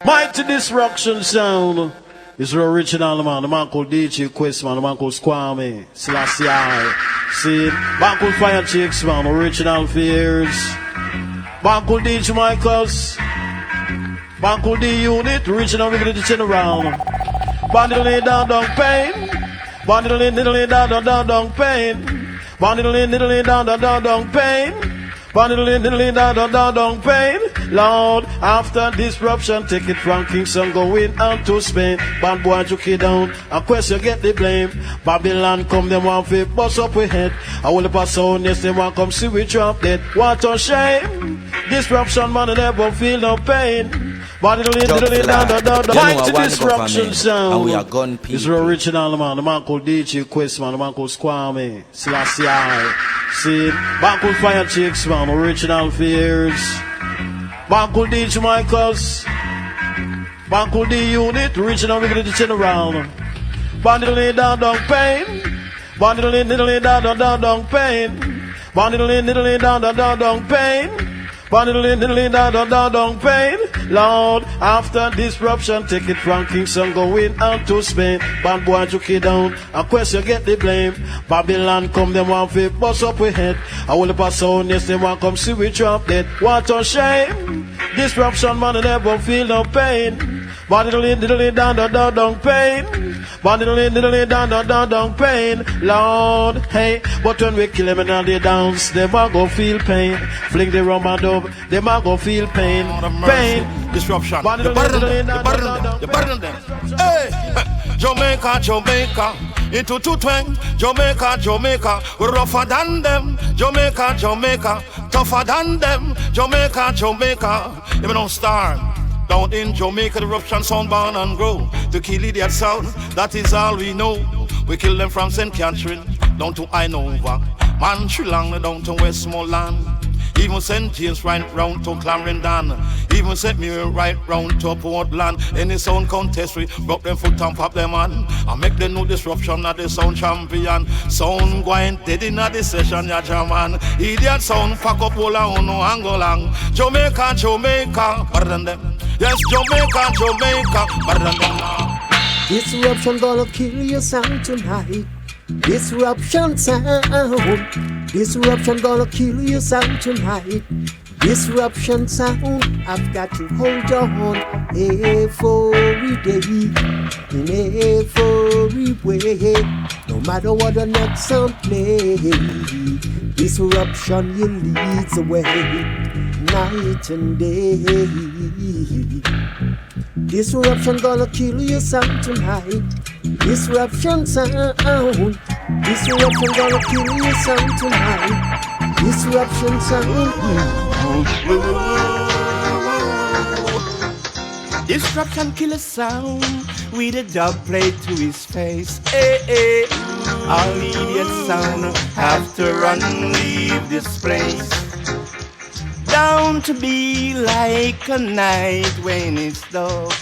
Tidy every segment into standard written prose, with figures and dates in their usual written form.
Mighty Dissruption sound is the original man. The man called DJ Quest, man. The man called Squammy, Selassie I. See, man called Fire Chicks, man. Original fears. Man called DJ Michaels. Man called D Unit. Original Wicked General. Bandit down down pain. Bandit down down down pain. Bandit down down pain. Bandit down pain. Lord, after disruption, take it from Kingston, going out to Spain. Band boy took it down, and question get the blame. Babylon come, them want to bust up with head. I will pass on, yes, they want come see we drop dead. What a shame. Disruption, man, never feel no pain. Mighty Dissruption sound is the original man. The man called DJ Quest, man. The man called Squammy, Selassie I. See, man called Fire Chicks, man. Original fears. Man called DJ Michaels. Man called D Unit. Original Wicked General. Bandit down down pain. Bandit down down pain. Bandit down down pain. Bandit down pain. Lord, after disruption, take it from Kingston, going out to Spain. Band boy took it down, and question get the blame. Babylon come, them want to bust up with head. I will pass on, yes, they want come see we drop dead. What a shame. Disruption, man, never feel no pain. Bandit down pain. Bandit down pain. Lord, hey, but when we kill them and they dance, they might go feel pain. Fling the rum and dub, they might go feel pain. Pain. Disruption. You burden them. Hey, Jamaica, Jamaica. Into 220. Jamaica, Jamaica. Rougher than them. Jamaica, Jamaica. Tougher than them. Jamaica, Jamaica. Even don't start. Down in Jamaica, the eruption sound born and grow. To kill idiot sound, that is all we know. We kill them from St. Catherine down to Inova, Manchulang down to Westmoreland. Even St. James right round to Clarendon. Even St. Mary right round to Portland. Any sound contest we broke them foot and pop them on. And make them know disruption at the sound champion. Sound going dead in the session, ya German. Idiot sound fuck up all on no Angolang. Jamaica, Jamaica, better than them. Yes, Jamaica, Jamaica, better than them. Disruption gonna kill your sound tonight. Disruption sound. Disruption gonna kill your sound tonight. Disruption sound. I've got to hold on every day, in every way. No matter what the next song play, disruption you leads the way, night and day. Disruption gonna kill your sound tonight. Disruption sound. Disruption gonna kill your sound tonight. Disruption sound. Disruption kill a sound with a dub plate to his face. Hey, hey. All idiot sound have to run and leave this place. Down to be like a night when it's dark.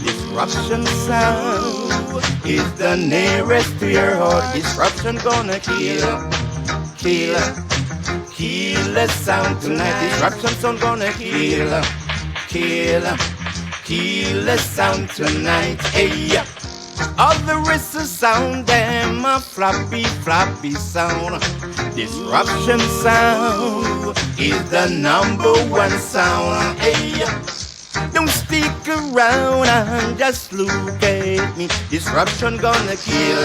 Disruption sound is the nearest to your heart. Disruption gonna kill the sound tonight. Disruption sound gonna kill the sound tonight. Hey, all the rest of sound them a floppy sound. Disruption sound is the #1 sound. Hey, don't stick around and just look at me. Disruption gonna kill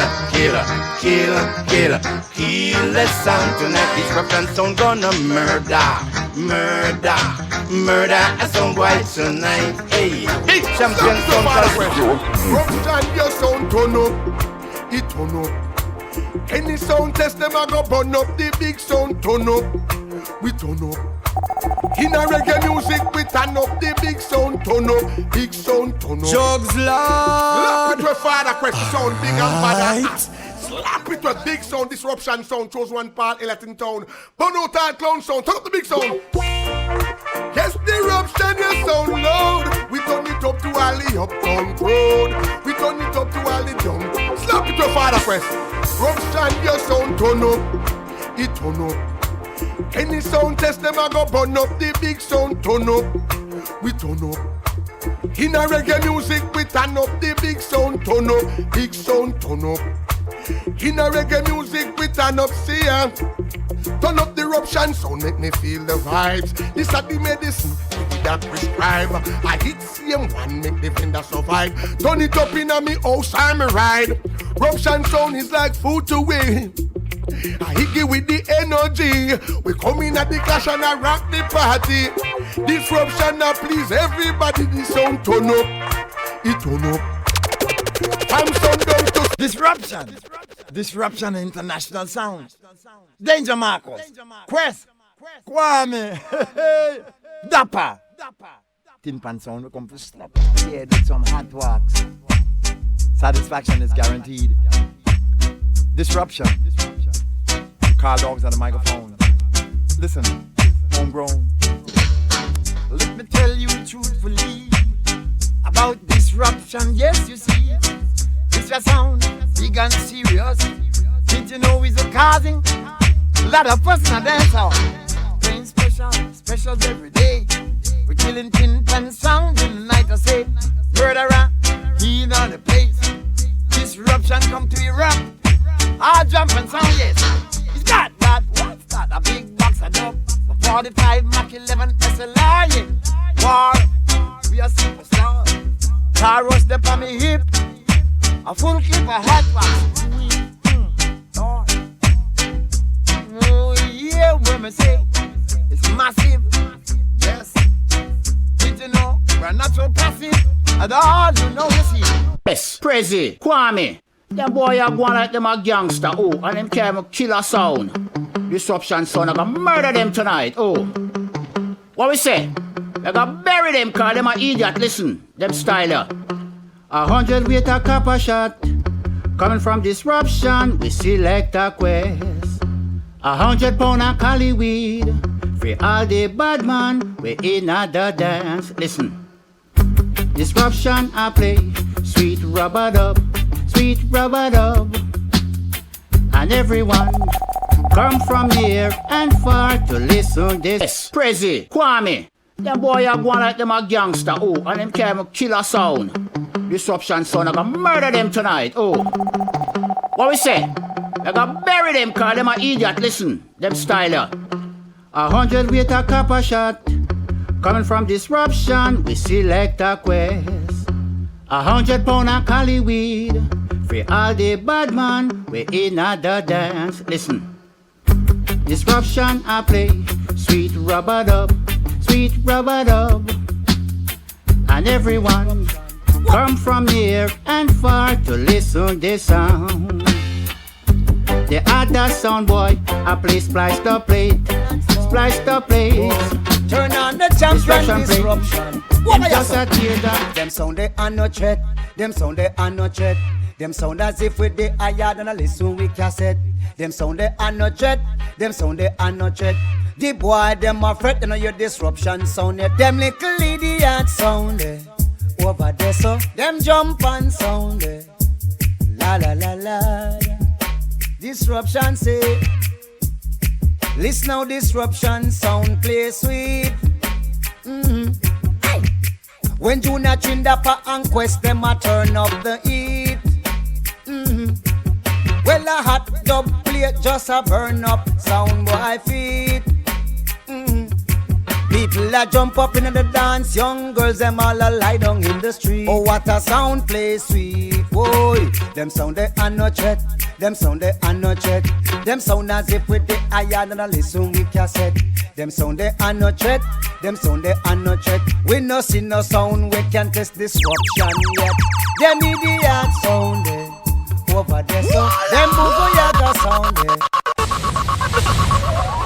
the sound tonight. Disruption sound gonna murder a sound boy tonight. Hey, big champion sound. Corruption, your sound turn up, it turn up. Any sound test them a go burn up. The big sound turn up, we turn up. In a reggae music we turn up. The big sound turn up, big sound turn up. Jugs Lord, Slap it with Father Quest sound big and bad. Slap it with big sound. Disruption sound chose one part Latin town. Bono and clown sound. Turn up the big sound. Yes, disruption your sound loud. We turn it up to all the uptown road. We turn it up to all the down. Slap it with Father Quest. Disruption your sound turn up, it turn up. Any sound test them a go burn up. The big sound turn up, we turn up. In a reggae music, we turn up the big sound, turn up, big sound, turn up. In a reggae music, we turn up, see ya. Turn up the eruption sound, make me feel the vibes. This are the medicine that prescribe. I hit CM1, make the vendor survive. Turn it up in a me house, I'm a ride. Eruption sound is like food to we. I hit it with the energy. We come in at the clash and I rock the party. Disruption now please everybody. The sound turn up, it turn up. From sundown to Disruption. Disruption International Sound. Danger Marcus. Quest. Kwame. Dapper. Tin Pan Sound will come to slap. Yeah, do some hot works. Satisfaction is guaranteed. Disruption. Car dogs on the microphone. Listen, homegrown. Let me tell you truthfully about disruption. Yes, you see, it's a sound big and serious. Did you know it's a causing a lot of personal dance out? Playing specials every day. We're killing Tin Pan Sound in the night. I say, murderer, he on the place. Disruption come to Europe. Hard jumping sound, yes. It's got that, what's that? A big box of dope. A 45 Mach 11 SLR, yeah. War, we are superstars. Taros step on me hip. A full clip of hot wax. Oh yeah, when me say it's massive. Yes. Did you know we're not so passive at all? You know you see. Yes, Prezi, Kwame. Them boy are going like them a gangster, oh, and them carry a killer sound. Disruption sound, I gonna murder them tonight, oh. What we say? I gonna bury them, cause them a idiot, listen, them styler. 100 weight a copper shot, coming from Disruption, we select a quest. 100 pound of cali weed, free all the bad man, we in the dance, listen. Disruption I play, sweet rubber dub. Sweet rubber dub, and everyone come from near and far to listen this. Yes, Prezi, Kwame. Them boy are going like them a gangster, oh, and them carry a killer sound. Disruption sound, I gonna murder them tonight, oh. What we say? I gonna bury them, cause them a idiot, listen, them styler. 100 weight a copper shot, coming from Disruption, we select a quest. 100 pound of cali weed, free all the bad man, we in the dance. Listen, Disruption I play, sweet rubber dub, and everyone come from near and far to listen this sound. The other sound boy, I play splice the plate. Turn on the champion disruption. What just a tear Them sound they are no threat. Them sound they are no threat. Them sound as if we they higher than a listen we cassette. Them sound they are no threat. Them sound they are no threat. The boy them a fret, you know your disruption sound. Yeah. Them little idiot sound over there so. Them jump and sound la la la la. Disruption say. Listen now, Disruption sound play sweet. When Junior Chindapa and Quest them a turn up the heat. Well a hot dub plate just a burn up sound boy feet. People a jump up in the dance, young girls them all a lie down in the street. Oh what a sound play sweet, boy. Them sound they are no threat. Them sound they are no threat. Them sound as if with the iron and a listen we cassette. Them sound they are no threat. Them sound they are no threat. We no see no sound, we can't test disruption yet. Them idiot sound over there so. Them boogo yaga sound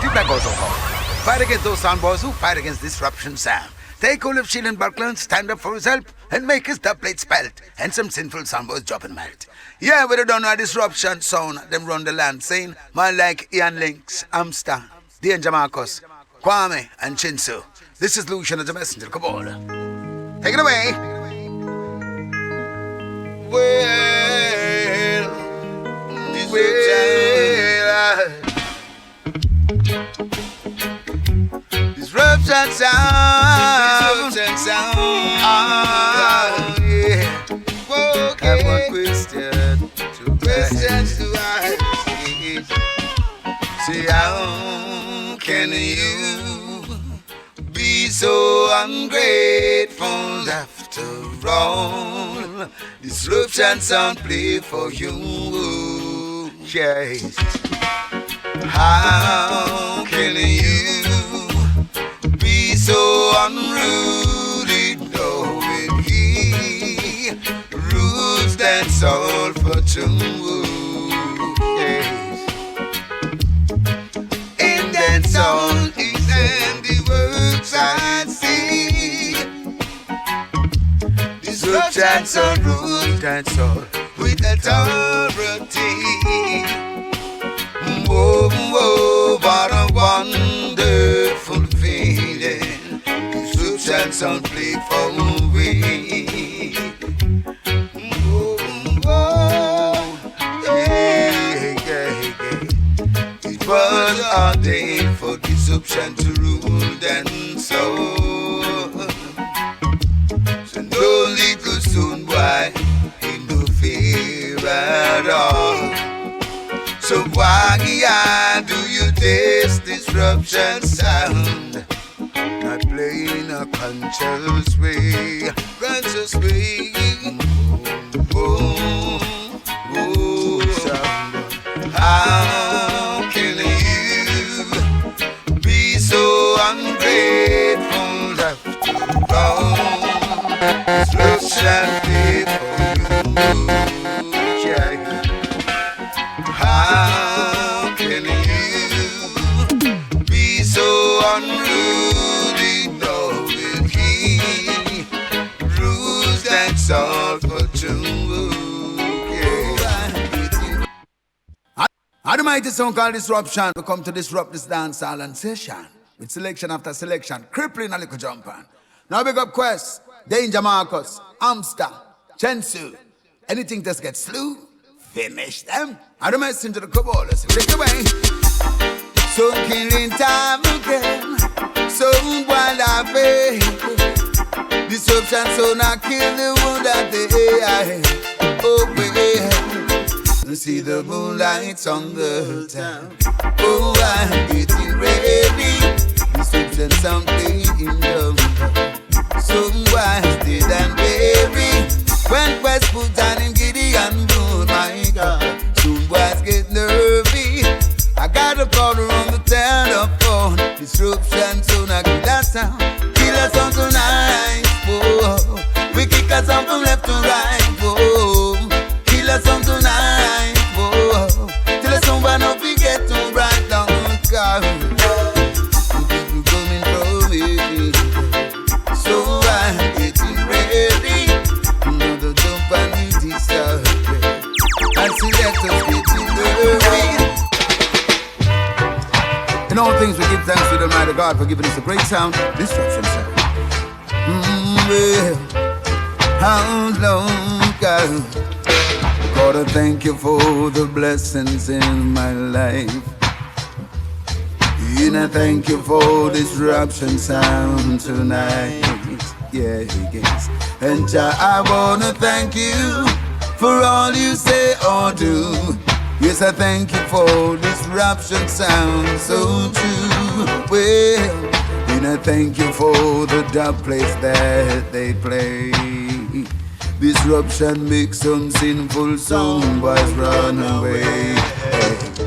Feedback goes on. Fight against those sound boys who fight against Disruption sound. Take Olaf Shield and Buckland, stand up for his help, and make his dub plate spelt, and some sinful sound boys drop and melt. Yeah, we don't know Disruption sound, them run the land saying, man like Ian Lynx, Amster, Danger Marcus, Kwame, and Chinsu. This is Lucian as a messenger, come on. Take it away. Disruption sound. can you be so ungrateful? After all, disruption sound play for you. Yes. How can you be so unruly, knowing he rules that's all for two? Yes. And that's all his handiworks I see. Disruption so rule, that's all with authority. Whoa, whoa, what a wonderful feeling. Disruption sound play for me. Whoa, whoa, yeah, yeah, yeah. It was ordained for disruption to rule and so. So no little soon, boy, ain't no fear at all. So why do you taste disruption sound? Not playing a conscious way, conscious way. Oh, oh, oh, sound. How can you be so ungrateful after all? Disruption play for you. Yeah. How can you be so unruly, knowing he rules that's all for two? Yeah. How the mighty song called Disruption? We come to disrupt this dance hall and session with selection after selection, crippling a little jump on. Now big up Quest, Danger Marcus, Amster, Chensu. Anything just get slew? Finish them. I don't mess into the Caballas. Take it away. So killing time again. So while I pay. Disruption so not kill the one that they oh yeah. See the moonlights on the town. Oh, I'm getting ready. Disruption sound playing them. So wise did and baby. When Quest put down in Gideon, oh my God, soon boys get nervy. I got a caller on the telephone. Disruption, so now kill us sound. Kill us on tonight, whoa. We kick us on from left to right, whoa. Kill us on tonight, whoa. Till us someone up we get to right down, God. People coming from it. So I'm getting ready. And selectors getting early. In all things we give thanks to the Almighty God for giving us a great sound, Disruption sound. Well, how long God? Gotta thank you for the blessings in my life. And I thank you for Disruption sound tonight. Yeah, yes. And I wanna thank you for all you say or do. Yes, I thank you for Disruption sound so true. Well, and I thank you for the dub plates that they play. Disruption makes some sinful song boys run away.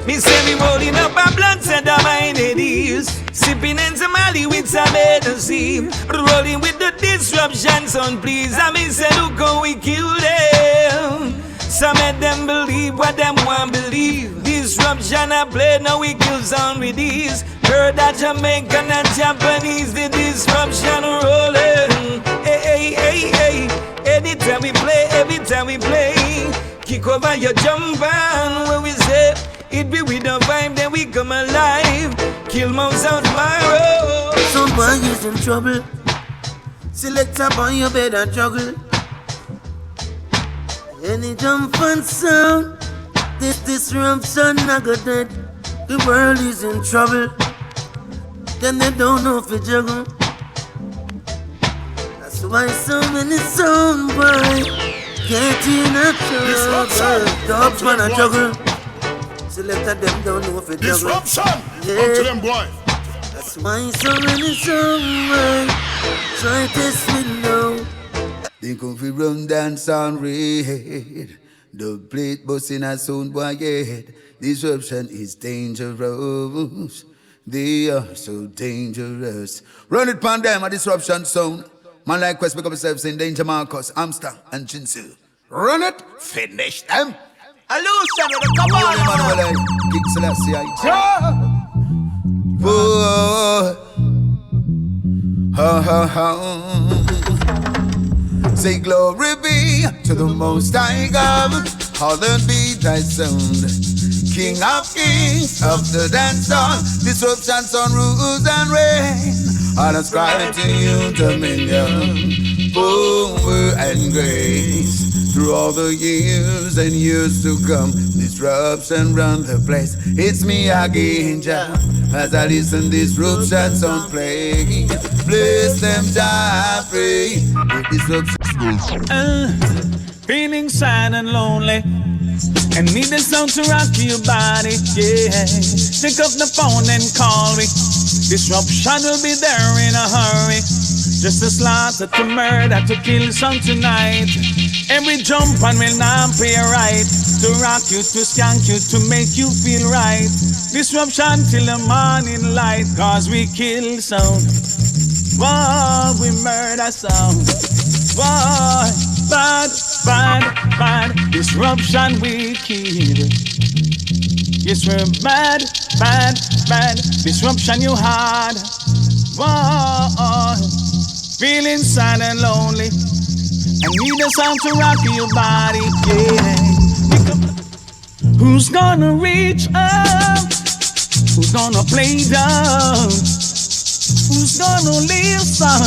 Me say me rolling up a blunt, said I'm mine it is. Sipping in some Mali with some Hennessy. Rolling with the Disruption sound, please. I me say look how we kill them. Some of them believe what them want believe. Disruption I play, now we kill sound with these. Heard that Jamaican and Japanese, the Disruption rolling. Hey, hey, hey, hey. Anytime we play, every time we play, kick over your jump on when we say it be with the vibe, then we come alive. Kill mouse out my road. Someone is in trouble. Select up on your bed and juggle. Any jump and sound, this disruption I got dead. The world is in trouble. Then they don't know if you juggle. That's why so many sound boys get in a trouble. Dogs wanna juggle. Selected them don't know if it Disruption! Yeah. Come to them, boy. That's why so many someone try test me now. They come fi run dance on red. The plate busting a sound boy head. Disruption is dangerous. They are so dangerous. Run it pon them a disruption sound. Man like Quest pick up yourselves in Danger Marcus, Amster and Chinsu. Run it, finish them. Hello, Senator, come on. King Selassie, Boy. Ha ha ha. Say glory be to the Most High God. Hallowed be thy sound. King of kings of the dance song. Disruption, sun, rules and reign. I'll ascribe to you dominion, power and grace. Through all the years and years to come, disruption run the place. It's me again, Jah. As I listen, disruption sound play. Bless them, Jah, pray. Disruption. Feeling sad and lonely, and need a sound to rock your body, yeah. Pick up the phone and call me. Disruption will be there in a hurry. Just to slaughter, to murder, to kill some tonight. Every jump and will not pay right. To rock you, to skank you, to make you feel right. Disruption till the morning light, cause we kill sound. Whoa, we murder sound. Whoa, bad, bad, bad. Disruption we kill. Yes, we're bad, bad, bad. Disruption you had. Whoa, feeling sad and lonely. I need a sound to rock your body, yeah. Who's gonna reach up? Who's gonna play down? Who's gonna listen?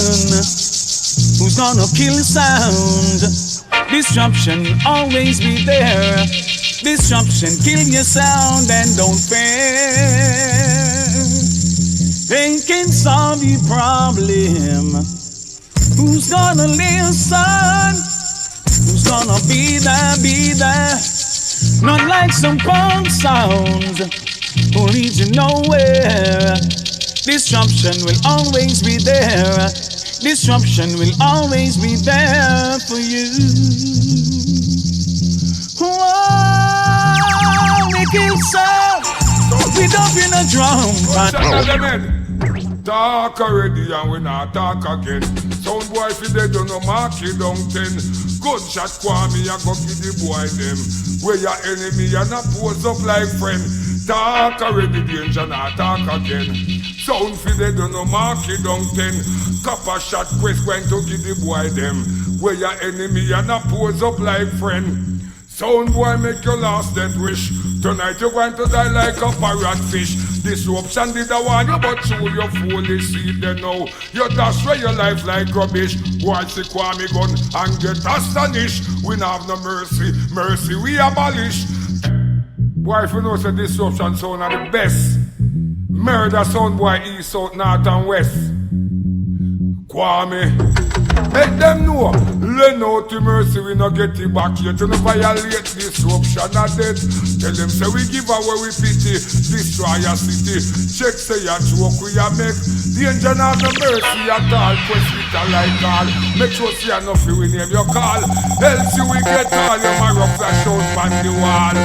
Who's gonna kill sound? Disruption always be there. Disruption kill your sound and don't fear. They can solve your problem. Who's gonna listen? Who's gonna be there, be there? Not like some punk sounds who lead you nowhere. Disruption will always be there. Disruption will always be there for you. Whoa, we kill sound. We dump in a drum. Talk already and we not talk again. Sound boy fi they don't know mark you down 10. Good shot Kwame I go give the boy them. Where your enemy and a pose up like friend. Talk already danger not talk again. Sound fi they don't know mark you down 10. Copper shot Quest going to give the boy them. Where your enemy and a pose up like friend. Sound boy make your last death wish. Tonight you're going to die like a parrot fish. Disruption did I want you, but you your foolish seed they know. You destroy your life like rubbish. Boy see Kwame gun and get astonished. We not have no mercy, mercy we abolish. Boy if you know say disruption sound are the best. Murder sound boy east, south, north and west. Kwame, make them know. Learn out to mercy, we not get it back yet. You no violate disruption or death. Tell them say we give away we pity. Destroy a city. Check say a joke we a make. Danger not no mercy at all. Quest with a like all. Make sure see enough you we name your call. Else you we get all your marrow flash out on the wall.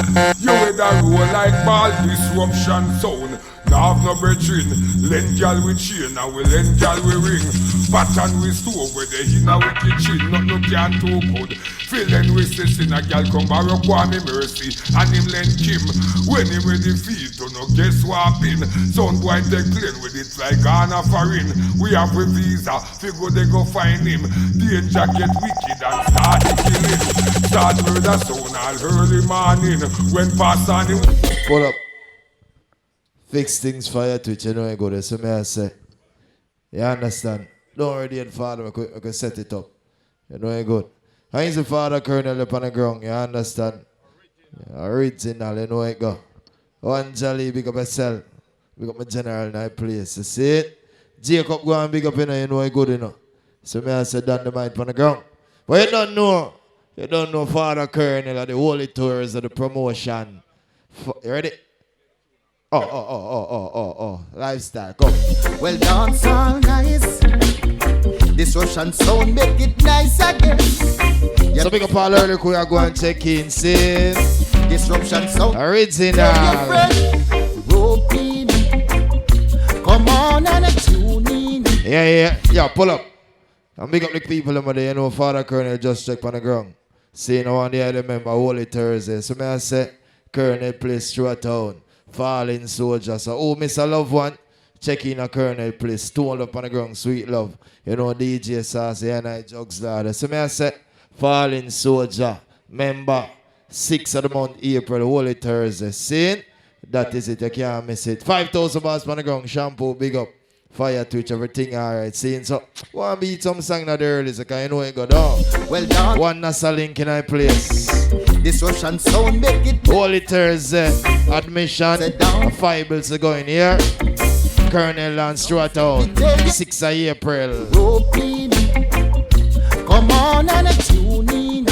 You with a roll like ball. Disruption sound. Now have no brethren, lend gal we chain, and we lend gal we ring. Pattern we stove, where they in our kitchen, not no can too good. Feeling we say sin a gal come borrow Kwame mercy, and him lend Kim. When him with the feet, to no guess what in. Sound boy take clean with it like Ghana foreign. We have a visa, figure they go find him. Danger get wicked and start the killing. Start murder sound all early morning, when past on him. Pull up. Fix things for your Twitch, you know you go there. So may I say, you understand? Don't worry, dear father, I can set it up. You know you good. How is the father colonel up on the ground, you understand? Yeah, original, you know you go. One jolly, big up yourself. Big up my general in that place. You see it? Jacob go and big up, you know you good, you know. So may I say, down the mic on the ground. But you don't know. You don't know father colonel or the holy tours of the promotion. You ready? Lifestyle, come. Well, dance all nice. Disruption sound make it nice again. So big up all early we are going to check in, see. Disruption sound. Original. Roping. Come on and tune in. Yeah, pull up. And big up the people over there, you know, Father Colonel just check on the ground. See, no one there remember Holy Thursday. So may I say, Colonel place through a town. Falling soldier. So, miss a loved one. Check in a Colonel place. Stone up on the ground, sweet love. You know, DJ Sassy and I Jugs Lad. So may I say, Falling soldier. Member, 6th of the month, April, Holy Thursday. See? That is it, you can't miss it. 5,000 bars on the ground, shampoo, big up. Fire Twitch, everything alright. Seeing so, want to beat some song that early, so can you know it go down. Well done. One NASA link in our place. Disruption sound make it. Holy Thursday, admission. 5 bills are going here. Colonel and Stuart out. 6th of April. Roping. Come on and tune in.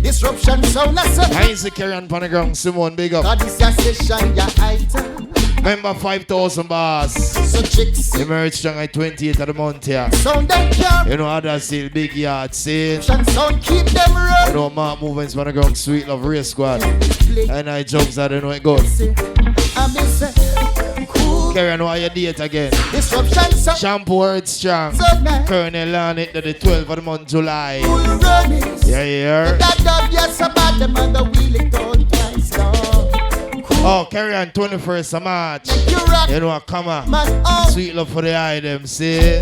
Disruption sound as a. Isaac Carrion on the ground, Simone, big up. God, this your session, your item. Remember 5,000 bars. So chicks. Emerge strong at 28th of the month here. Sound them care. You know others still big yard, see? Sound keep them run. You know Mark Movements on the ground, Sweet Love Race Squad. And I jokes, I don't know it goes. Carry on your date again. Disruption sound. Shampoo word strong. Colonel on it to the 12th of the month, July. Yeah. That dub, yes, about them and the wheel it on twice long. Oh, carry on 21st of March. You know, come on. Sweet Love for the item, see?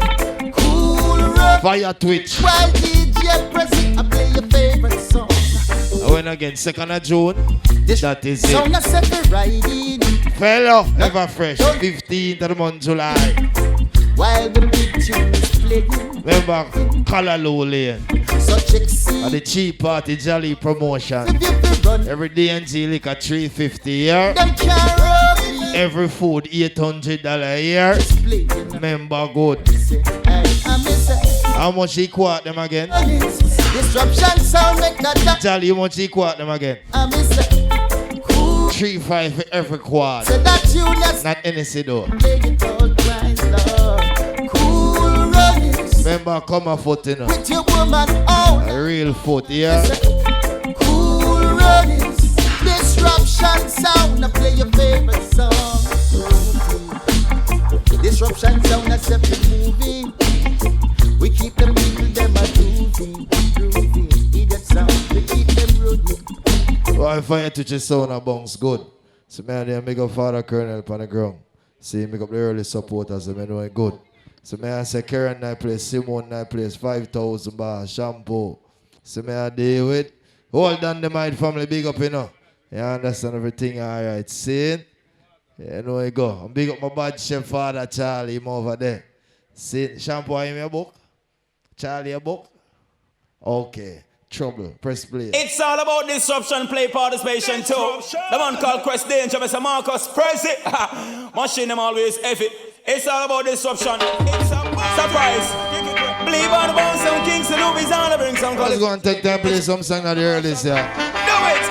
Fire Twitch. While DJ press it, I play your favorite song. I went again, 2nd of June. That is it. Song I set the riding. Fellow, ever fresh. 15th of the month, July. While the big tune is playing. Remember, Callaloo Lane. So check see. At the cheap party, Jolly promotion. Every day Angelica $350 a year. Every food $800 a year. Member good. How much he quote them again? Disruption sound make that. Jolly, how much he quote them again? 3-5 for every quad. So that you not NSC though. Cool runnings. Remember, come a foot, you know. With your woman on. A real foot, yeah. Cool runnings. Disruption sound. I play your favorite song. Disruption sound. I set the movie. We keep them people, them a groovy. Idiot sound. We keep them running. Well, Fire Twitch is sound a bounce good. So man, they make up Father Colonel on the ground. See, make up the early supporters, so man know it good. So man, I say Karen night place, Simone night place, 5,000 bars, shampoo. So man, I deal with. Hold on the mind family, big up, you know. You understand everything, alright. See? You know it go. I'm big up my bad chef Father Charlie, him over there. See, shampoo, are you in your book? Charlie, your book? Okay. Trouble, press play. It's all about disruption, play participation too. The man called Quest Danger, Mr. Marcus, press it. Machine them always F it. It's all about disruption. It's a surprise. Believe on the bounce, some kings and movies on the bring some colors. Let's go and take time play some song at the earliest, yeah. Do it.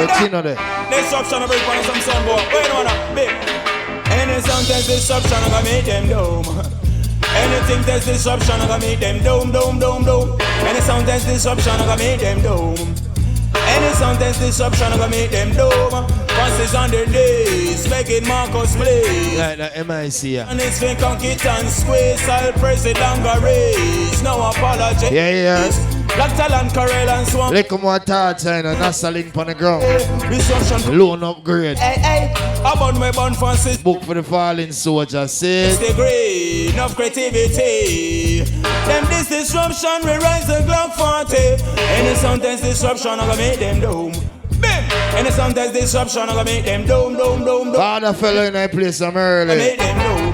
What's in there? Disruption, I bring one of some sound boy. Wait on a big. Any song test disruption, I'm gonna make them dome. Anything test disruption, I'm gonna make them dome. Any sound test disruption, I'm gonna make them dome. Any sound test disruption, I'm gonna make them dome. Passes on their days, making Marcus play. Like the MIC, yeah. And it's been conquered and squeeze. I'll press it longer race. No apology. Yeah. Black talent, Corel and Swamp. Look more touch and NASA link on the ground. Loan upgrade. Hey. About my bun fancy. Book for the fallen soldier. Say it's the grain of creativity. Them this disruption, we rise the Glock 40. Any sometimes disruption, I'm gonna make them dome. Bim! Any sometimes disruption, I'm gonna make them dome. Father fellow in that place, I'm early. Make them dome.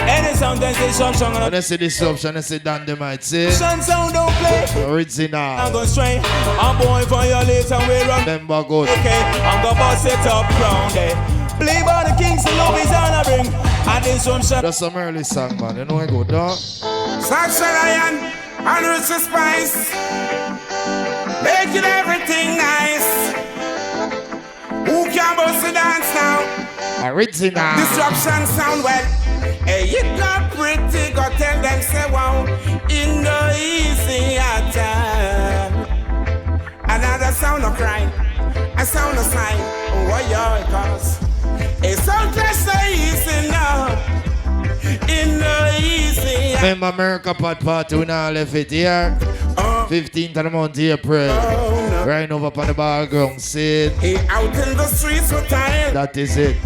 Any sometimes disruption, I'm gonna. When I say disruption, I say dynamite. See? Sound don't play. Original. I'm gonna strain. I'm boy violate and we run. Remember good. Okay, I'm gonna bust it up grounded. Play by the kings and love is on a bring. And this one shot. That's some early song, man. You know I go down. Such a lion and rich spice, making everything nice. Who can now bust the dance now. Original. Disruption sound well. Hey, you got pretty, go tell them say wow. In the easy attack. Another sound of crying, a sound of sign. What your cause? A sound just so easy now. In the easy. Remember America part 2 now left it here. 15th of the month April. No. Right over upon the bar ground. See he out in the streets with time. That is it.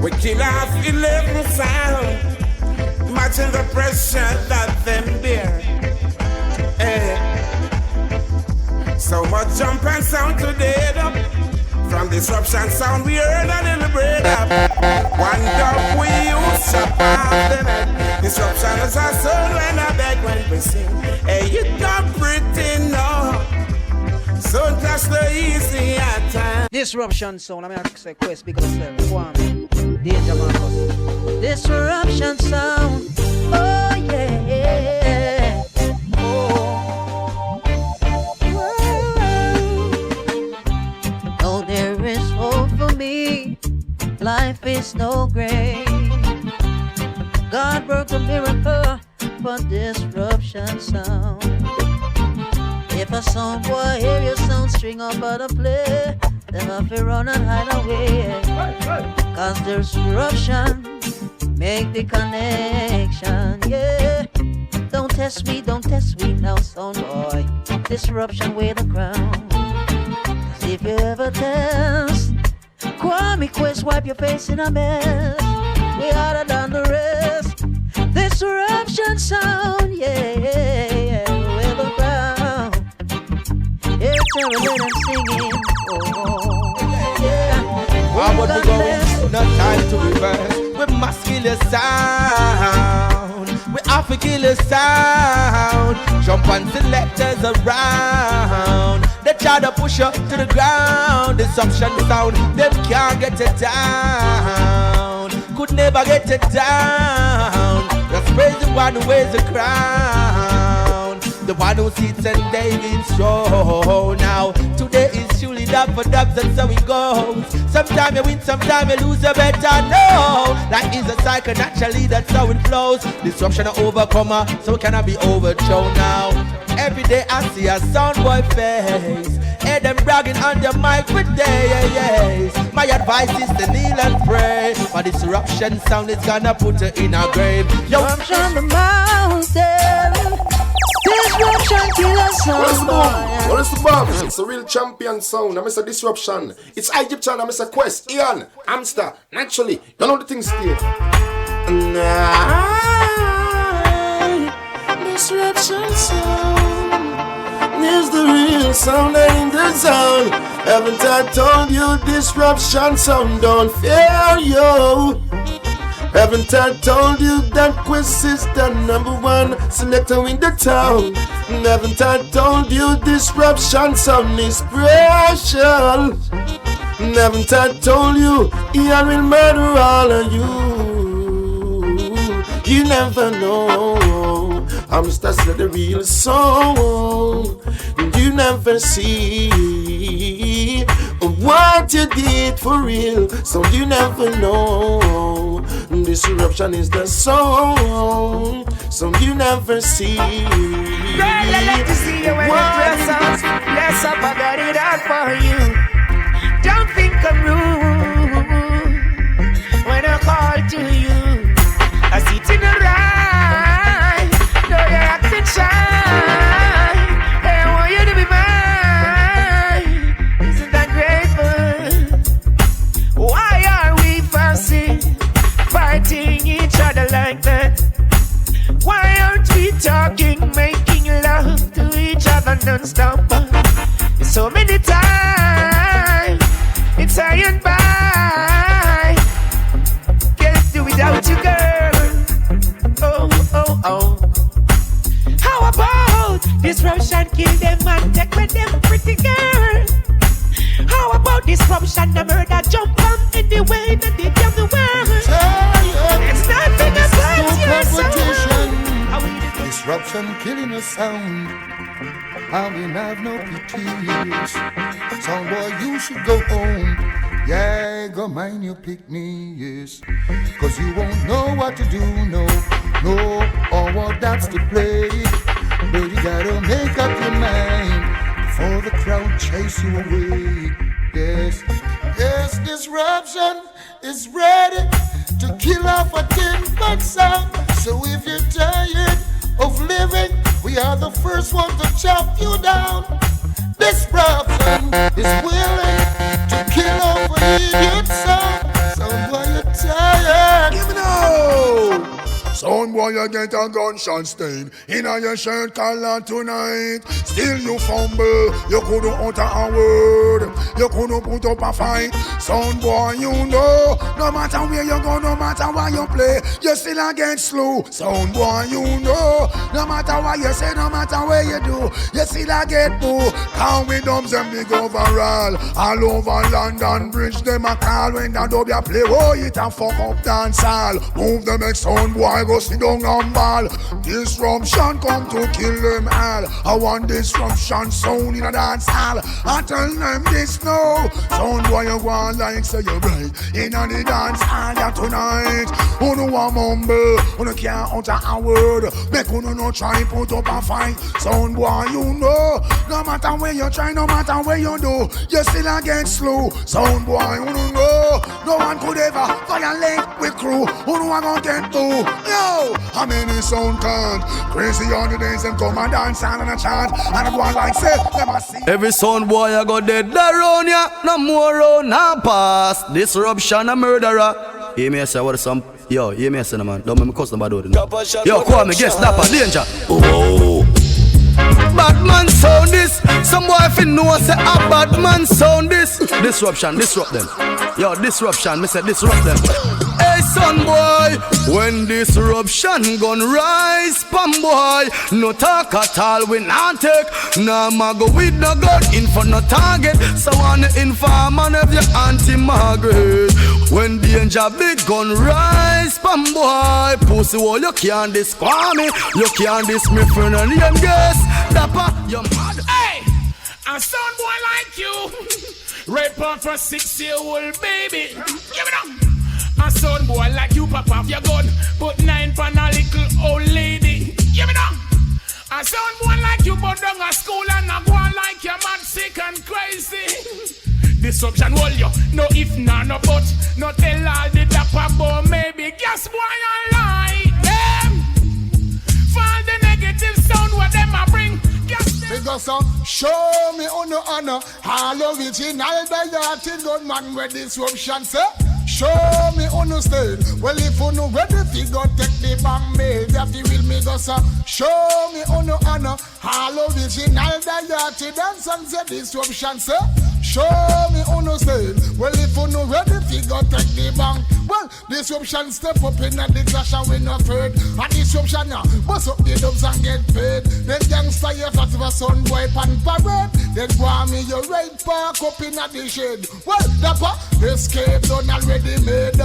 We kill off 11 sound. Imagine the pressure that them bear. Hey. So much jump and sound today up. From disruption sound we heard a little bread up. One dog we use chop off the head. Disruption is a soul when I beg when we sing. Hey, you got pretty now. So that's the easy time. Disruption sound, I'm gonna say quest because Kwame, Danger Marcus. Disruption sound, oh yeah. Oh, there is hope for me. Life is no grave. God worked a miracle for disruption sound. If a sound boy hear your sound string up out of play, then have to run and hide away. Cause disruption make the connection, yeah. Don't test me now, sound boy. Disruption weigh the crown. Cause if you ever test, Kwame Quest wipe your face in a mess. We harder than the rest. Disruption sound, yeah, weigh the crown. It's a rhythm singing, oh, yeah. How about we go? No time to reverse. We must kill the sound. We have to kill the sound. Jump on selectors around. They try to push up to the ground. Disruption sound, them can't get it down. Could never get it down. Let's praise the one who wears the crown. The one who sits and David's throne. Now, today is surely dub for dubs and so it goes. Sometime you win, sometime you lose, you better know. Life is a cycle, naturally that's how it flows. Disruption an overcomer, so cannot be overthrown now. Every day I see a sound boy face. Hear them bragging on the mic with days. My advice is to kneel and pray. For disruption sound is gonna put her in a grave. Disruption the mountain. Disruption killer sound. What is the bomb? It's a real champion sound. I'm Mr. Disruption. It's Egyptian. I'm Mr. Quest. Ian. Amster. Naturally. You know the things still. Disruption sound. There's the real sound in the zone. Haven't I told you disruption sound don't fear you? Haven't I told you that Quest is the #1 selector in the town? Haven't I told you disruption sound is special? Haven't I told you Ian will murder all of you? You never know. I'm still the real soul. You never see what you did for real, so you never know. Disruption is the song, so you never see. Girl, I like to see you when you dress up. Bless up, I got it out for you. Don't think I'm rude when I call to you. I sit in the right, know you're acting shy. Hey, I want you to be mine. Isn't that grateful? Why are we fussing, fighting each other like that? Why aren't we talking, making love to each other non-stop? So many times it's high and by. Can't do without you, girl. Oh, oh, oh. How about disruption, kill them and take with them, pretty girl? How about disruption, the murder, jump on anyway that they tell the world? It's nothing about your sound. Disruption killing a sound. I will have no pity. Sound boy, you should go home. Yeah, go mind your picnic, yes. Cause you won't know what to do, no, or what that's to play. But you gotta make up your mind before the crowd chase you away. Yes, yes, disruption is ready to kill off a tin sound. So if you're tired of living, we are the first one to chop you down. Disruption is willing to kill off an idiot sound. So boy, you're tired. Give me now. Son boy, you get a gunshot stain in your shirt collar tonight. Still you fumble, you couldn't utter a word, you couldn't put up a fight. Son boy, you know, no matter where you go, no matter what you play, you still a get slow. Son boy, you know, no matter what you say, no matter where you do, you still a get boo. Count with them big overall, all over London Bridge, them a call when the dub you play. Oh, it a fuck up dance hall. Move the next son boy, go sit down and ball. Disruption come to kill them all. I want disruption sound in a dance hall. I tell them this now. Sound boy you want like say you right in a the dance hall tonight. Who no want mumble, who no can't utter a word. Make who no try put up a fight. Sound boy you know, no matter where you try, no matter where you do, you still against slow. Sound boy who no know, no one could ever violate with crew. Who no one gonna get through. Yo, how many sound can't? Crazy on the days them come and dance and a chant. And I go on like say, them a see. Every sound boy I go dead around ya. No more round, no pass. Disruption a murderer. Hear me say what some. Yo, hear me say no man. Don't make me cuss nobody. Yo, call me, guess Dapper, danger. Oh. Bad man sound this. Some boy if you know say a bad man sound this. Disruption, disrupt them. Yo, disruption, me say disrupt them. Hey son boy, when disruption gon' rise, pam boy, no talk at all, we not take. Nah mago with the gun in for no target. So on the inform and have your Auntie Margaret. When danger big gun rise, pam boy, pussy wall you can't disquam me. You can't diss me friend and name guess. Dapper, you mad. Hey, a son boy like you, rape on for 6-year-old baby. Give it up. A son boy like you pop off your gun, put 9 pan a little old lady. Give me down. A son boy like you put down a school and a go on like you're mad, sick and crazy. Disruption hold you, no if, no but. No tell all the dapper boy maybe. Guess boy I lie them. For the negative sound what them a bring. Because show me on the honor, all original the gunman where disruption say. Show me on the stage. Well, if you know ready, fi go take the bang me. That you will me go so. Show me on the honor, all original the dance and say disruption say. Show me on the stage. Well, if you know ready, fi go take the bang. Well, disruption step up in the clash and we not afraid. And disruption now, bust up the dubs and get paid. Then gangsta you fat of a son boy pan parade. Then go on me your right park up in the shade. Well, dapper, escape done already made.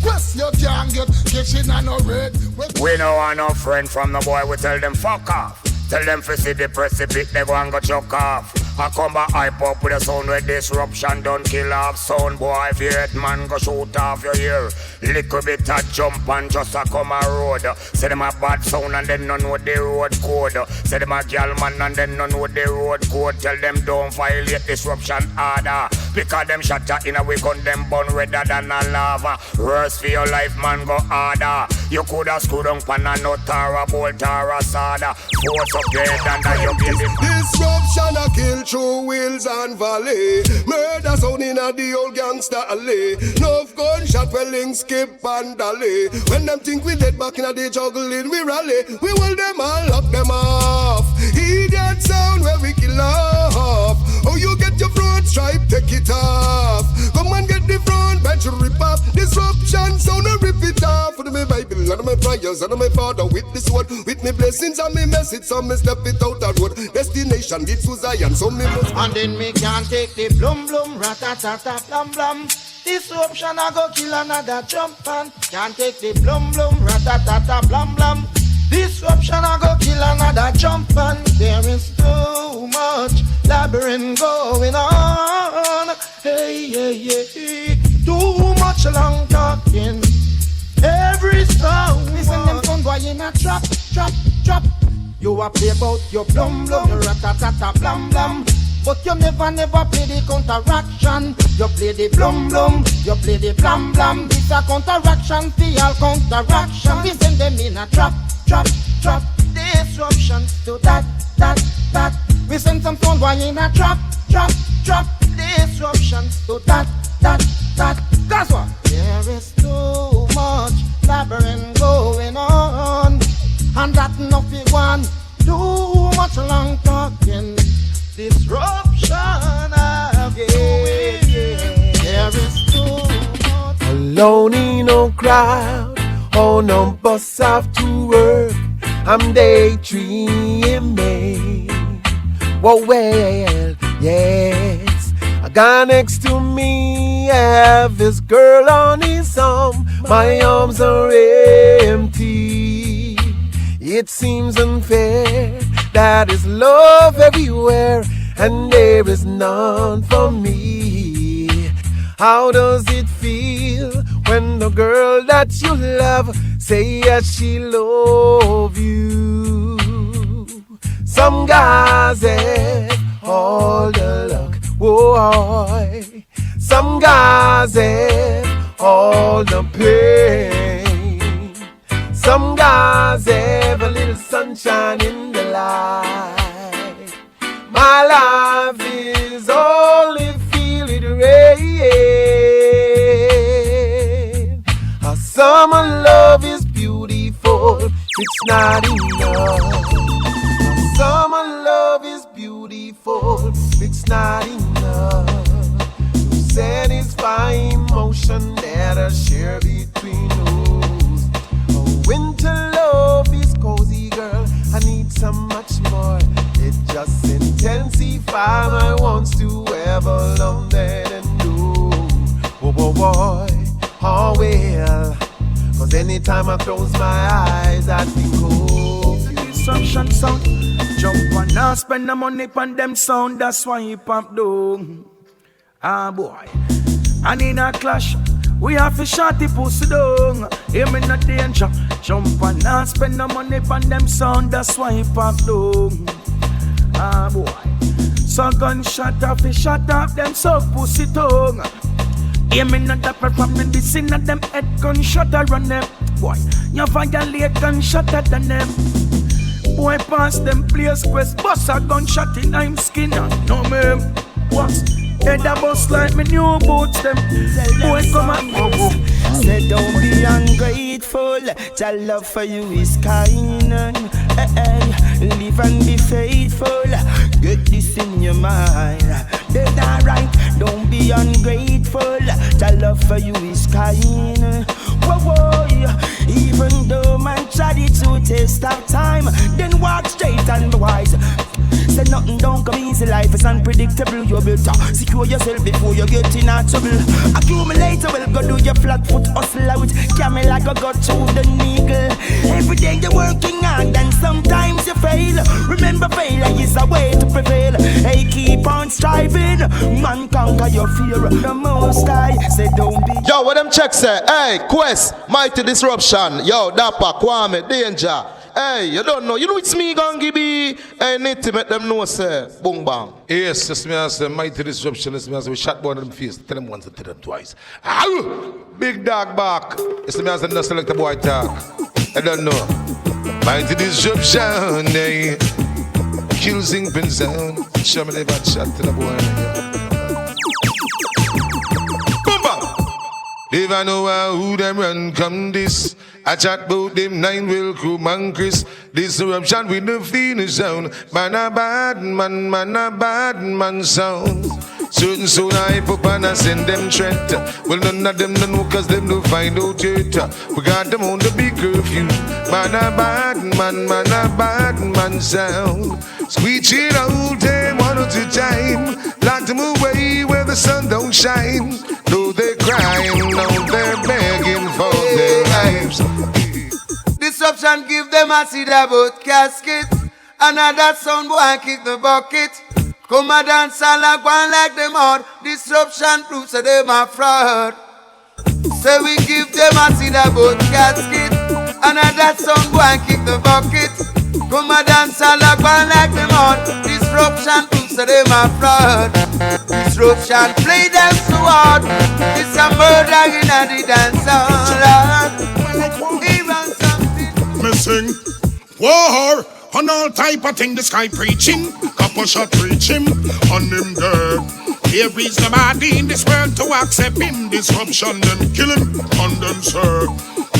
Quest you can't get kitchen and no red. We no want no friend from the boy, we tell them fuck off. Tell them fi see the precipice, they go and go chuck off. I come back hype up with a sound with disruption, don't kill off sound boy. If you hit man, go shoot off your ear. Little bit of jump and just a come a road. Say them a bad sound and then no know the road code. Say them a gal man and then no know the road code. Tell them don't violate disruption order. Because them shot ya in a way gun, them burn redder than a lava. Worse for your life man go harder. You coulda screwed on pan a nut or a bolt or a soda. Force up your head and you baby. Disruption a kill through hills and valley. Murder sound in a the old gangster alley. Enough gunshot welling skip and dally. When them think we dead back in a the juggling we rally. We will them all lock them off. Idiot sound where we kill off. Oh you get your front stripe, take it off. Come and get the front bench rip off. Disruption sound and rip it off. For my Bible and my prayers and my father with this word. With me blessings and me message. So me step it out that road. Destination get to Zion. So me must. And then me can't take the blum blum ratatata blum blum. Disruption I go kill another jump and can't take the blum blum ratatata blum blum. Disruption I go kill another jump and there is too much labyrinth going on. Hey yeah yeah. a trap, trap, trap. You a play about your blum blum, your rat-a-tat-a blam blam. But you never play the counteraction. You play the blum blum, you play the blam blam. This a counteraction, the all counteraction. We send them in a trap, trap, trap. Disruption to that. We send some sound boy in a trap, trap, trap. Disruption to that. Guess what? There is too much labyrinth going on, and that nothing one. Too much long talking. Disruption again. There is too much. Alone in no crowd, on no bus off to work, I'm daydreaming. Well, yes, a guy next to me have his girl on his arm. My arms are empty. It seems unfair that is love everywhere and there is none for me. How does it feel when the girl that you love say that she love you? Some guys have all the luck, boy. Some guys have all the pain. Some guys have a little sunshine in the light. My life is only feeling rain. A summer love is beautiful, it's not enough. A summer love is beautiful, it's not enough to satisfy emotion that I share between us. A winter love is cozy, girl. I need so much more. It just intensify my wants to ever love that and do. Oh boy, oh well. Cause anytime I close my eyes, I think of you. Disruption sound. Jump on now, spend the money on them sound. That's why hip hop do. Ah boy, and in a clash, we have to shut the pussy down. Aim in a danger. Jump on now, spend the money on them sound. That's why hip hop do. Ah boy, so gunshot off the shot off them so pussy tongue. Aiming at the performance, this in at them head gunshot run them. Boy, you violate gunshot at them. Boy, pass them place quest, bust a gunshot in I'm skin. No me, what's head a bust like me new boots them. Boy, come on, say don't be ungrateful. Your love for you is kind. Live and be faithful. Get this in your mind. That's alright. Don't be ungrateful. Your love for you is kind. Whoa, even though man tried to test of time, then walk straight and be wise. Say nothing don't come easy, life is unpredictable. You better secure yourself before you get in a trouble. Accumulator will go do your flat foot hustle out. Camel like a got through the needle. Every day you're working hard and sometimes you fail. Remember failure is a way to prevail. Hey, keep on striving. Man conquer your fear. The most high say don't be. Yo, what them check say? Hey, Quest, Mighty Disruption. Yo, Dapper, Kwame, Danger. Hey, you don't know. You know it's me, Gangi B. Hey, need to make them know, say, boom, bang. Yes, it's me, I say, Mighty Disruption. It's me, I say, we shot one of them face. Tell them once and tell them twice. Ow! Big dog back. It's me, I say, no select the boy talk. I don't know. Mighty Disruption, hey. Killing pin sound. Show me the bad shot to the boy. Boom, bang. If I know who them run come this, I chat about them 9 will crew man Chris. Disruption with the finish sound. Man a bad man sound. Certain soon I pop and I send them threat. Well none of them don't know cause them don't find out yet. We got them on the big curfew. Man a bad man sound. Squeeze it out them one at a time. Lock them away where the sun don't shine. Though they're crying, now they're begging for their lives. Disruption give them a seed about casket. Another sound boy kick the bucket. Come a dance all like one like them out. Disruption proves that them a fraud. So we give them a seed about casket. Another sound boy kick the bucket. Come a dance all like one like them on. Disruption too, so them a fraud. Disruption play them so hard. It's a murder in the dance hall. Even something missing war on all type of thing. The sky preaching, couple shot preach him on him dead. Here is the man in this world to accept him. Disruption them kill him on them sir.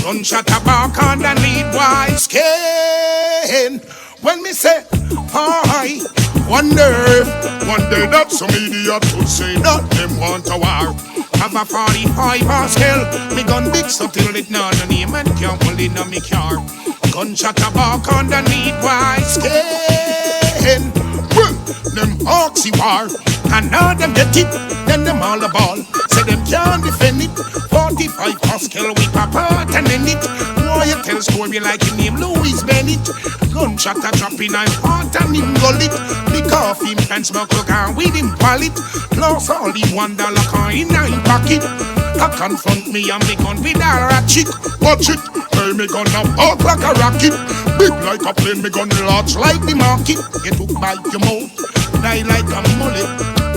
Gunshot a bark on the lead white skin. When me say hi, one day that some idiot would say that them want a war. Have a 45 Pascal, me gun big so till it not the name and can't hold it on me car. Gunshot a bark on the lead white skin. Them oxy war, and now them get it, then them all a ball. Say them can't defend it. 45 Pascal we pop out and end it. Why you tell story like him name Louis Bennett? Gunshot a drop in his heart and him gullet. Lick off him pants smoke gun with him wallet. Lost all him $1 coin in his pocket. I confront me and me gun with a ratchet. Watch it, hey me gun now out like a rocket. Big like a plane, me gun large like the market. Get hooked by your mouth, die like a mullet.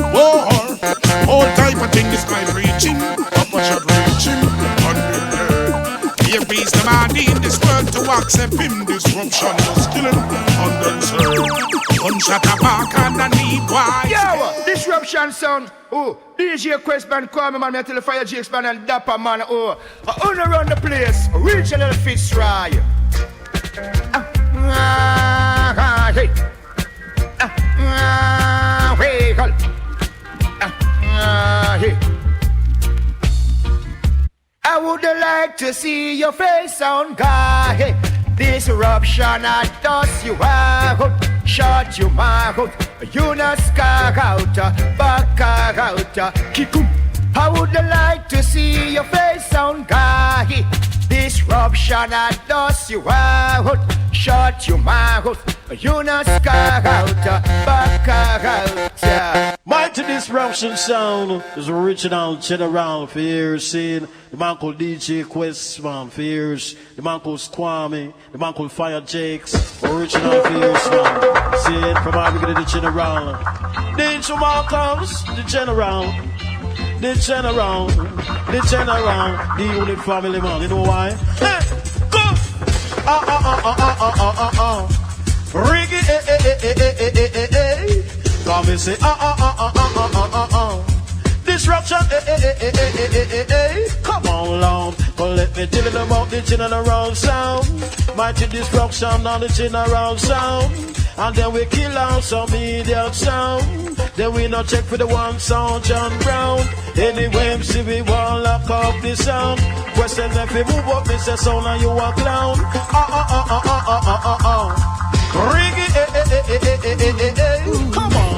War, all type of thing this guy preaching. Upper shot reaching, on him dead. Here is the man in this world to accept him. Disruption was killing on them sir. Gunshot a back and a knee wide. Yo, disruption sound. Oh, DJ Quest band call me man, me tell the Fire GX band and Dapper man. Oh, I wanna run the place. Reach a little fish try. Hey. Hey, call. Hey. I would like to see your face on guy. Hey. Disruption I toss you out. Shot you mouth. You not skag out. Back out. Kikum. I would like to see your face on guy. Disruption I toss you out. Shut your mouth. You not skag out. Back out. Mighty Disruption sound is original general for years. Seeing the man called DJ Quest, man, for years. The man called Squammy, the man called Fire Jakes, original for years, man. Seeing from our beginning, the general. DJ Marcos, the general. The general, the unit family man, you know why? Hey, go! Riggy, come and say, Disruption, come on, Lord, but let me tell you about the general sound. Mighty Disruption on the general sound. And then we kill out some idiot sound. Then we not check for the one sound, John Brown. Anyway, see we want lock up the sound. Question if we move up, Mr. Sound, and you a clown. Come on.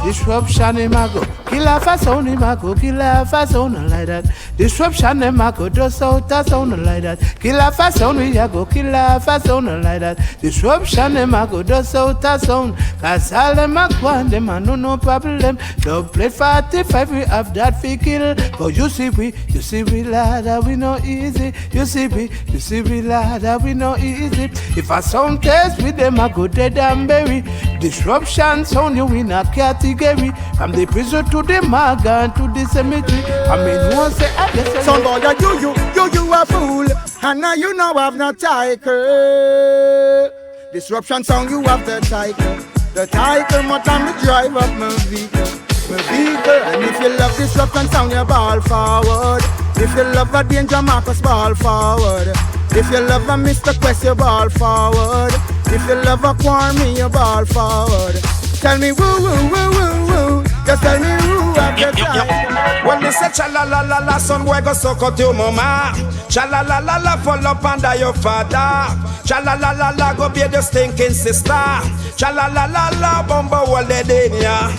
Disruption in my go. Kill off a sound in my go. Kill off a sound like that. Disruption in my go. Just out a sound like that. Kill off a sound we a go. Kill off a sound like that. Disruption in my go. Just out a sound. Cause all them a go and them a no problem. Don't play 45 we have that fi kill. But you see we ladder we no easy. You see we ladder we no easy. If a sound test with them a go dead and bury. Disruption sound you in a category. From the prison to the morgue and to the cemetery. I mean one say I guess some boy you a fool. And now you know I've no title. Disruption sound you have the title. The title more time to drive up my vehicle. And if you love Disruption sound you ball forward. If you love a Danger Marcus ball forward. If you love a Mr. Quest you ball forward. If you love a Kwame you ball forward. Tell me woo woo woo woo woo. Just tell me who have the time. When they say cha-la-la-la-la, son boy go suck out your mama. Cha-la-la-la-la, fall up under your father. Cha-la-la-la-la, go be the stinking sister. Cha-la-la-la-la, bumbo all the day, yeah.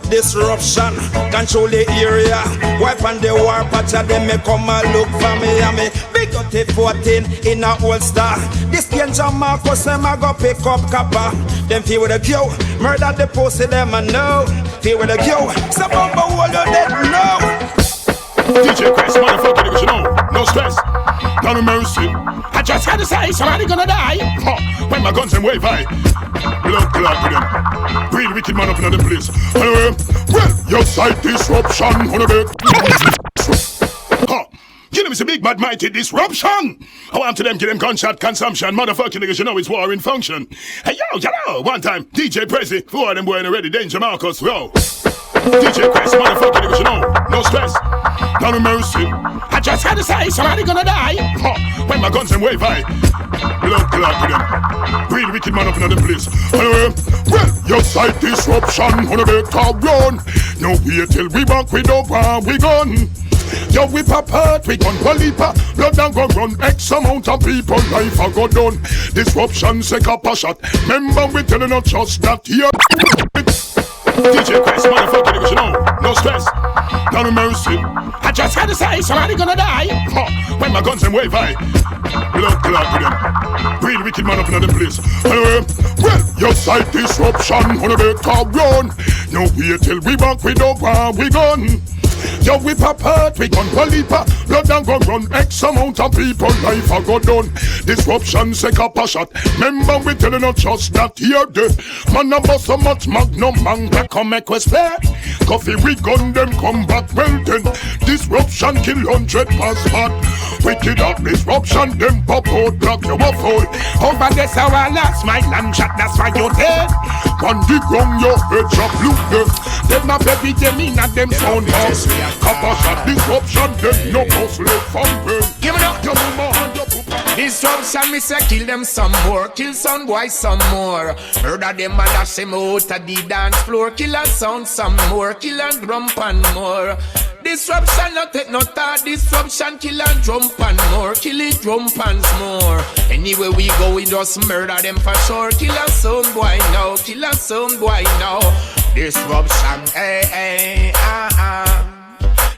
Disruption, control the area. Wipe on the war patch, them me come and look for me. And me big up the 14 in a holster. This Danger Marcus, them a go pick up copper. Them feel with a queue, murder the pussy, them a know. Feel with a queue, some bumbo all you dead know. DJ Quest, motherfucking niggas, you know, no stress, no mercy. I just had to say somebody gonna die. Huh. When my guns and wave high, blood clot with them. Real wicked man up in the place. Anyway, well, your side disruption on a bit. Huh. You know it's a big bad mighty disruption. I want to them get them gunshot consumption. Motherfucking niggas, you know it's war in function. Hey yo, one time, DJ Prezi, four of them boy already, Danger Marcus, yo. DJ Quest, motherfucking niggas, you know, no stress, no mercy. I just had to say somebody gonna die. Huh. When my guns and wave high, blood clot with them. Real wicked man up in the place. Anyway, well, your side disruption on a bit of run. No wait till we back with no war, we gone. Yo, we pop hurt, we gun Walipa. Blood and gun run, X amount of people, life a go done. Disruption, take up a shot. Remember we telling us just that here. DJ Quest, motherfucking niggas, you know, no stress, no mercy. I just had to say somebody gonna die. Huh. When my guns and wave high, blood clot with them. Real wicked man up in the place. Anyway, well, your side disruption on a bit of run. No wait till we back with no war, we gone. Yo, we pop hurt, we gun Walipa. Blood and gun run, X amount of people, life a go done. Disruption, take up a shot. Remember we telling us just that here the man a bust so much magnum man that come make us play. Coffee we gun them come back well then. Disruption kill 100 pass hot. Wicked up disruption, them pop out block you a fall. Over this our last my land shot, that's why you're dead. On the ground your head drop look them. Them a baby them in and them sound house. Cover shot disruption, them no boss left from them. Give it up, your mama and your papa. Disruption, me say kill them some more. Kill some boy some more. Murder them and dash them out of the dance floor. Kill a sound some more. Kill and drum and more. Disruption not take no thought. Disruption kill and drum and more. Kill it drum and more. Anywhere we go we just murder them for sure. Kill a sound boy now. Kill a sound boy now. Disruption, hey, hey,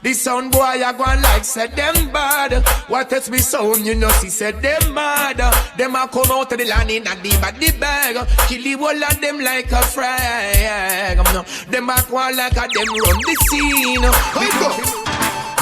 This sound boy I go on like said them bad. What else me sound you know see said them mad. Them a come out of the land in a the bag. Kill the whole of them like a frag. Them a go on like a them run the scene.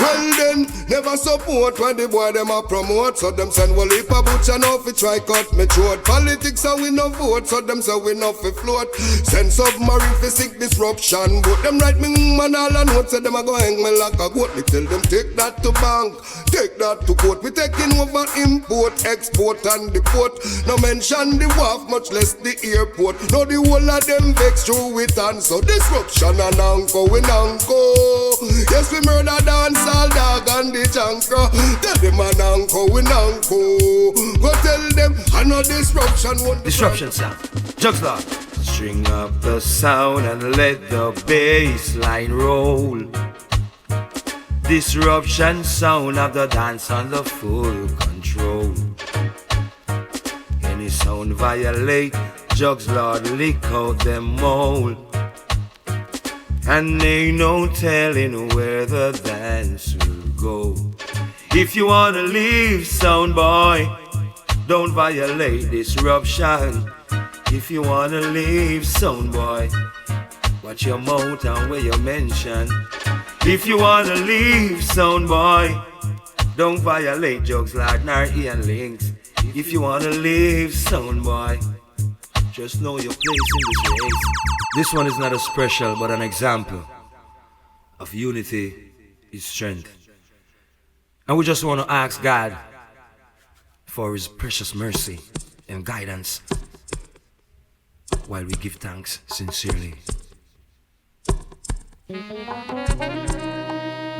Well then, never support when the boy them a promote. So them send Walipa butcher now fi try cut me throat. Politics so we no vote, so them say we no fi float. Send submarine fi sick disruption. But them write me man all a note. Say them a go hang me like a goat. Me tell them take that to bank, take that to court. We taking over import, export and deport. No mention the wharf, much less the airport. Now the whole of them vex through it and so disruption and anko we nanko. Yes we murder dance all dog and the chankro. Tell them an anko we nanko. Go tell them I know disruption won't. Disruption sound. Juxlar. String up the sound and let the bass line roll. Disruption sound of the dance under full control. Any sound violate, Jugs Lord lick out them all. And ain't no telling where the dance will go. If you wanna leave, sound boy, don't violate disruption. If you wanna leave, sound boy, watch your mouth and where you mention. If you wanna leave, sound boy, don't violate Jugs Lord nor Ian Links. If you wanna leave, sound boy, just know your place in this race. This one is not a special, but an example of unity is strength. And we just want to ask God for His precious mercy and guidance while we give thanks sincerely.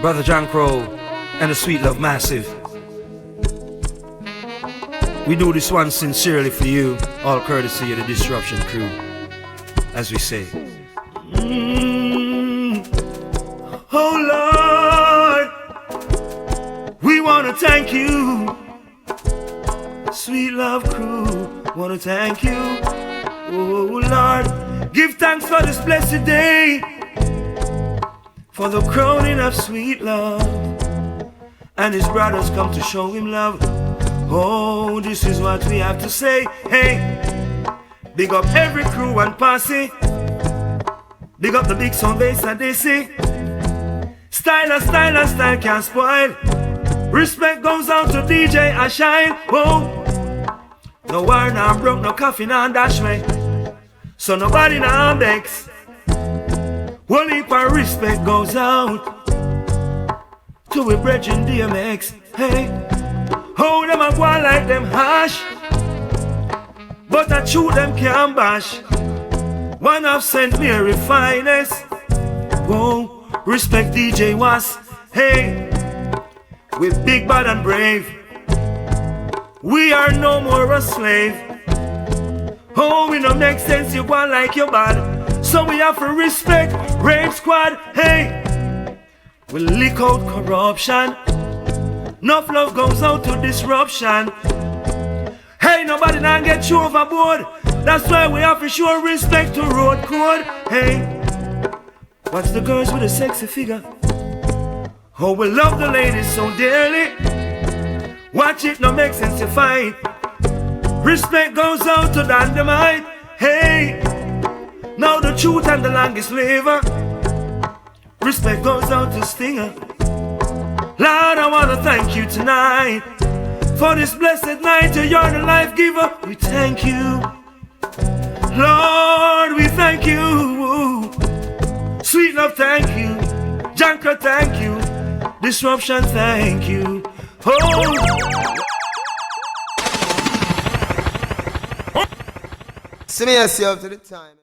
Brother John Crow and the Sweet Love Massive, we do this one sincerely for you, all courtesy of the Dissruption crew. As we say, oh Lord, we want to thank you. Sweet Love crew, want to thank you. Oh Lord, give thanks for this blessed day, for the crowning of Sweet Love, and his brothers come to show him love. Oh, this is what we have to say. Hey, big up every crew and posse. Big up the big sound bass and they say. Style can't spoil. Respect goes out to DJ I shine. Whoa. No war, no broke, no coffee, no dash me. So nobody now begs. One heap of respect goes out to a brethren DMX. Hey, how them a go like them hash, but I chew them can't bash. One of St. Mary finest. Whoa, respect DJ Was. Hey, with big bad and brave, we are no more a slave. Oh, it don't make sense you want like your bad, so we have to respect Rave Squad. Hey, we lick out corruption. Enough love goes out to disruption. Hey, nobody now get you overboard. That's why we have to show respect to road code. Hey, watch the girls with a sexy figure. Oh, we love the ladies so dearly. Watch it, no make sense you fight. Respect goes out to Dynamite. Hey, now the truth and the longest liver. Respect goes out to Stinger. Lord, I want to thank you tonight for this blessed night. You're the life giver. We thank you, Lord. We thank you. Sweet love, thank you. Junker, thank you. Disruption, thank you. Oh. See me yourself to the time.